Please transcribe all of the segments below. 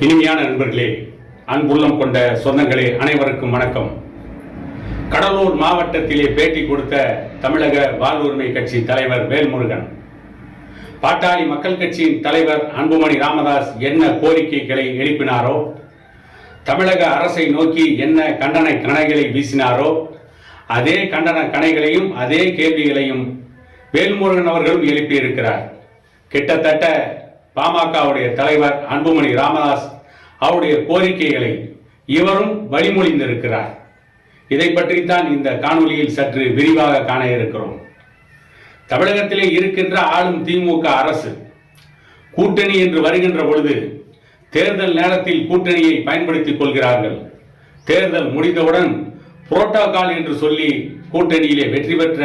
இனிமையான நண்பர்களே, அன்புள்ளம் கொண்ட சொந்தங்களே, அனைவருக்கும் வணக்கம். கடலூர் மாவட்டத்திலே பேட்டி கொடுத்த தமிழக வாழ்வுரிமை கட்சி தலைவர் வேல்முருகன், பாட்டாளி மக்கள் கட்சியின் தலைவர் அன்புமணி ராமதாஸ் என்ன கோரிக்கைகளை எழுப்பினாரோ, தமிழக அரசை நோக்கி என்ன கண்டன கணைகளை வீசினாரோ, அதே கண்டன கணைகளையும் அதே கேள்விகளையும் வேல்முருகன் அவர்களும் எழுப்பியிருக்கிறார். கிட்டத்தட்ட பாமகவுடைய தலைவர் அன்புமணி ராமதாஸ் அவருடைய கோரிக்கைகளை இவரும் வழிமொழிந்திருக்கிறார். இதை பற்றித்தான் இந்த காணொலியில் சற்று விரிவாக காண இருக்கிறோம். தமிழகத்திலே இருக்கின்ற ஆளும் திமுக அரசு கூட்டணி என்று வருகின்ற பொழுது தேர்தல் நேரத்தில் கூட்டணியை பயன்படுத்திக் கொள்கிறார்கள். தேர்தல் முடிந்தவுடன் புரோட்டோகால் என்று சொல்லி கூட்டணியிலே வெற்றி பெற்ற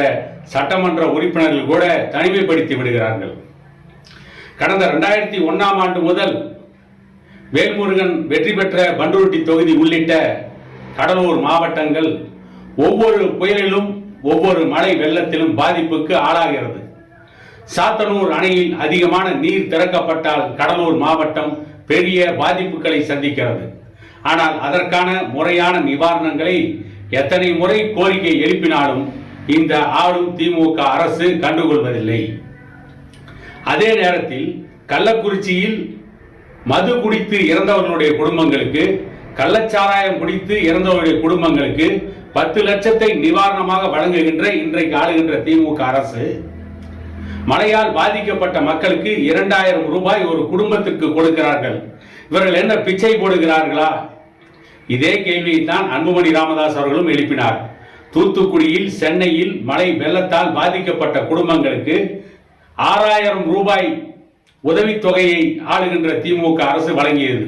சட்டமன்ற உறுப்பினர்கள் கூட தனிமைப்படுத்தி விடுகிறார்கள். கடந்த 2001ஆம் ஆண்டு முதல் வேல்முருகன் வெற்றி பெற்ற பண்ருட்டி தொகுதி உள்ளிட்ட கடலூர் மாவட்டங்கள் ஒவ்வொரு புயலிலும் ஒவ்வொரு மழை வெள்ளத்திலும் பாதிப்புக்கு ஆளாகிறது. சாத்தனூர் அணையில் அதிகமான நீர் திறக்கப்பட்டால் கடலூர் மாவட்டம் பெரிய பாதிப்புகளை சந்திக்கிறது. ஆனால் அதற்கான முறையான நிவாரணங்களை எத்தனை முறை கோரிக்கை எழுப்பினாலும் இந்த ஆளும் திமுக அரசு கண்டுகொள்வதில்லை. அதே நேரத்தில் கள்ளக்குறிச்சியில் மது குடித்து இறந்தவர்களுடைய குடும்பங்களுக்கு, கள்ளச்சாராயம் குடித்து இறந்தவர்களுடைய குடும்பங்களுக்கு 10 லட்சத்தை நிவாரணமாக வழங்குகின்ற இன்றைக்கு ஆளுகின்ற திமுக அரசு மழையால் பாதிக்கப்பட்ட மக்களுக்கு 2000 ரூபாய் ஒரு குடும்பத்துக்கு கொடுக்கிறார்கள். இவர்கள் என்ன பிச்சை போடுகிறார்களா? இதே கேள்வியை தான் அன்புமணி ராமதாஸ் அவர்களும் எழுப்பினார். தூத்துக்குடியில், சென்னையில் மழை வெள்ளத்தால் பாதிக்கப்பட்ட குடும்பங்களுக்கு 6000 ரூபாய் உதவித்தொகையை ஆளுகின்ற திமுக அரசு வழங்கியது.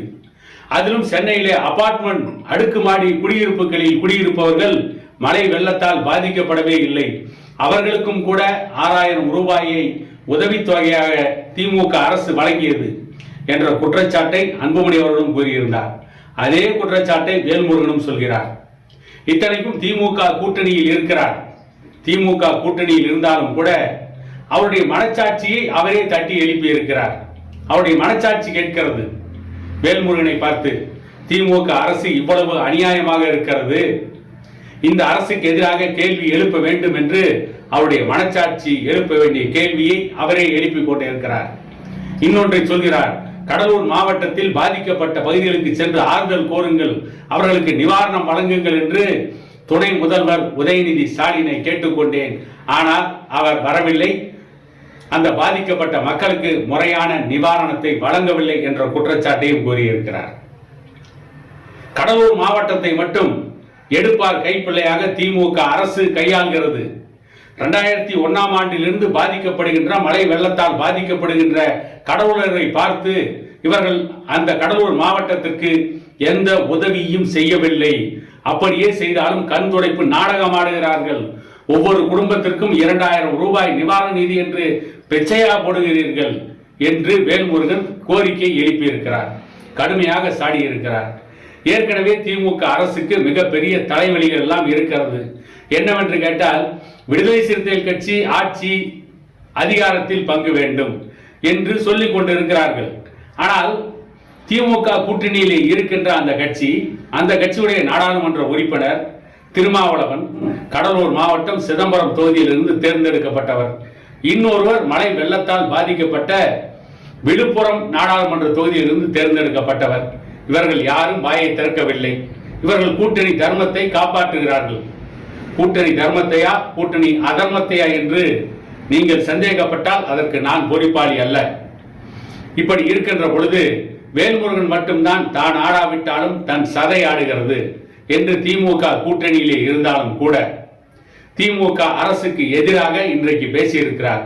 அதிலும் சென்னையிலே அபார்ட்மெண்ட் அடுக்குமாடி குடியிருப்புகளில் குடியிருப்பவர்கள் மழை வெள்ளத்தால் பாதிக்கப்படவே இல்லை. அவர்களுக்கும் கூட 6000 ரூபாயை உதவித்தொகையாக திமுக அரசு வழங்கியது என்ற குற்றச்சாட்டை அன்புமணி அவர்களும் கூறியிருந்தார். அதே குற்றச்சாட்டை வேல்முருகனும் சொல்கிறார். இத்தனைக்கும் திமுக கூட்டணியில் இருக்கிறார். திமுக கூட்டணியில் இருந்தாலும் கூட அவருடைய மனச்சாட்சியை அவரே தட்டி எழுப்பி இருக்கிறார். அவருடைய மனச்சாட்சி கேட்கிறது வேல்முருகனை பார்த்து, திமுக அரசு இவ்வளவு அநியாயமாக இருக்கிறது, இந்த அரசுக்கு எதிராக கேள்வி எழுப்ப வேண்டும் என்று அவருடைய மனச்சாட்சி எழுப்ப வேண்டிய கேள்வியை அவரே எழுப்பிக் கொண்டிருக்கிறார். இன்னொன்றை சொல்கிறார், கடலூர் மாவட்டத்தில் பாதிக்கப்பட்ட பகுதிகளுக்கு சென்று ஆறுதல் கோருங்கள், அவர்களுக்கு நிவாரணம் வழங்குங்கள் என்று துணை முதல்வர் உதயநிதி ஸ்டாலினை கேட்டுக்கொண்டேன். ஆனால் அவர் வரவில்லை, அந்த பாதிக்கப்பட்ட மக்களுக்கு முறையான நிவாரணத்தை வழங்கவில்லை என்ற குற்றச்சாட்டையும் கூறியிருக்கிறார். கடலூர் மாவட்டத்தை மட்டும் எடுப்பார் கைப்பிள்ளையாக திமுக அரசு கையாள்கிறது. 2001ஆம் ஆண்டிலிருந்து பாதிக்கப்படுகின்ற மழை வெள்ளத்தால் பாதிக்கப்படுகின்ற கடலூரை பார்த்து இவர்கள் அந்த கடலூர் மாவட்டத்திற்கு எந்த உதவியும் செய்யவில்லை. அப்படியே செய்தாலும் கண் துடைப்பு நாடகம் ஆடுகிறார்கள். ஒவ்வொரு குடும்பத்திற்கும் 2000 ரூபாய் நிவாரண நிதி என்று பிச்சையா போடுகிறீர்கள் என்று வேல்முருகன் கோரிக்கை எழுப்பியிருக்கிறார். கடுமையாக சாடியிருக்கிறார். ஏற்கனவே திமுக அரசுக்கு மிகப்பெரிய தலைவலிகள் எல்லாம் இருக்கிறது. என்னவென்று கேட்டால், விடுதலை சிறுத்தைகள் கட்சி ஆட்சி அதிகாரத்தில் பங்கு வேண்டும் என்று சொல்லிக் கொண்டிருக்கிறார்கள். ஆனால் திமுக கூட்டணியிலே இருக்கின்ற அந்த கட்சியுடைய நாடாளுமன்ற உறுப்பினர் திருமாவளவன் கடலூர் மாவட்டம் சிதம்பரம் தொகுதியிலிருந்து தேர்ந்தெடுக்கப்பட்டவர். இன்னொருவர் மழை வெள்ளத்தால் பாதிக்கப்பட்ட விழுப்புரம் நாடாளுமன்ற தொகுதியிலிருந்து தேர்ந்தெடுக்கப்பட்டவர். இவர்கள் யாரும் வாயை திறக்கவில்லை. இவர்கள் கூட்டணி தர்மத்தை காப்பாற்றுகிறார்கள். கூட்டணி தர்மத்தையா கூட்டணி அதர்மத்தையா என்று நீங்கள் சந்தேகப்பட்டால் அதற்கு நான் பொறுப்பாளி அல்ல. இப்படி இருக்கின்ற பொழுது வேல்முருகன் மட்டும்தான் தான் ஆடாவிட்டாலும் தன் சதை ஆடுகிறது என்று திமுக கூட்டணியிலே இருந்தாலும் கூட திமுக அரசுக்கு எதிராக இன்றைக்கு பேசியிருக்கிறார்.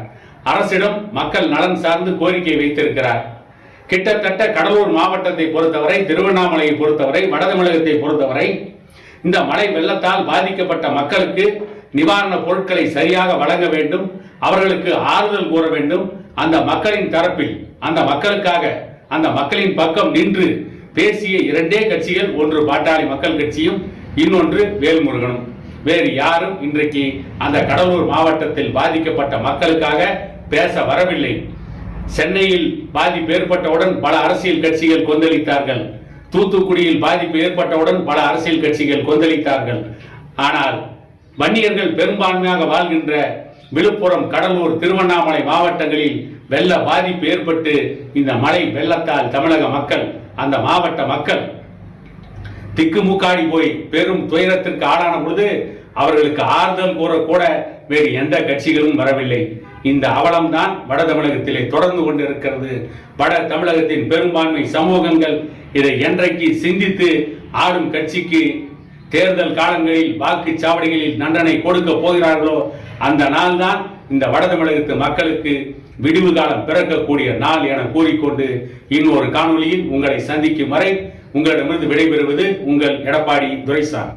அரசிடம் மக்கள் நலன் சார்ந்து கோரிக்கை வைத்திருக்கிறார். கிட்டத்தட்ட கடலூர் மாவட்டத்தை பொறுத்தவரை, திருவண்ணாமலையை பொறுத்தவரை, வட தமிழகத்தை பொறுத்தவரை இந்த மழை வெள்ளத்தால் பாதிக்கப்பட்ட மக்களுக்கு நிவாரண பொருட்களை சரியாக வழங்க வேண்டும், அவர்களுக்கு ஆறுதல் கூற வேண்டும். அந்த மக்களின் தரப்பில், அந்த மக்களுக்காக, அந்த மக்களின் பக்கம் நின்று பேசிய 2 கட்சிகள், ஒன்று பாட்டாளி மக்கள் கட்சியும் இன்னொன்று வேல்முருகனும். வேறு யாரும் இன்றைக்கு அந்த கடலூர் மாவட்டத்தில் பாதிக்கப்பட்ட மக்களுக்காக பேச வரவில்லை. சென்னையில் பாதிப்பு ஏற்பட்டவுடன் பல அரசியல் கட்சிகள் கொந்தளித்தார்கள். தூத்துக்குடியில் பாதிப்பு ஏற்பட்டவுடன் பல அரசியல் கட்சிகள் கொந்தளித்தார்கள். ஆனால் வன்னியர்கள் பெரும்பான்மையாக வாழ்கின்ற விழுப்புரம், கடலூர், திருவண்ணாமலை மாவட்டங்களில் வெள்ள பாதிப்பு ஏற்பட்டு இந்த மழை வெள்ளத்தால் தமிழக மக்கள், அந்த மாவட்ட மக்கள் திக்குமுக்காடி போய் பெரும் துயரத்திற்கு ஆளான பொழுது அவர்களுக்கு ஆறுதல் கூற கூட வேறு எந்த கட்சிகளும் வரவில்லை. இந்த அவலம்தான் வட தமிழகத்திலே தொடர்ந்து கொண்டிருக்கிறது. வட தமிழகத்தின் பெரும்பான்மை சமூகங்கள் இதை என்றைக்கு சிந்தித்து ஆளும் கட்சிக்கு தேர்தல் காலங்களில் வாக்குச்சாவடிகளில் தண்டனை கொடுக்க போகிறார்களோ அந்த நாள் தான் இந்த வட தமிழகத்து மக்களுக்கு விடிவு காலம் பிறக்கக்கூடிய நாள் என கூறிக்கொண்டு இன்னொரு காணொலியில் உங்களை சந்திக்கும் வரை உங்களிடமிருந்து விடைபெறுவது உங்கள் எடப்பாடி துரைசாமி.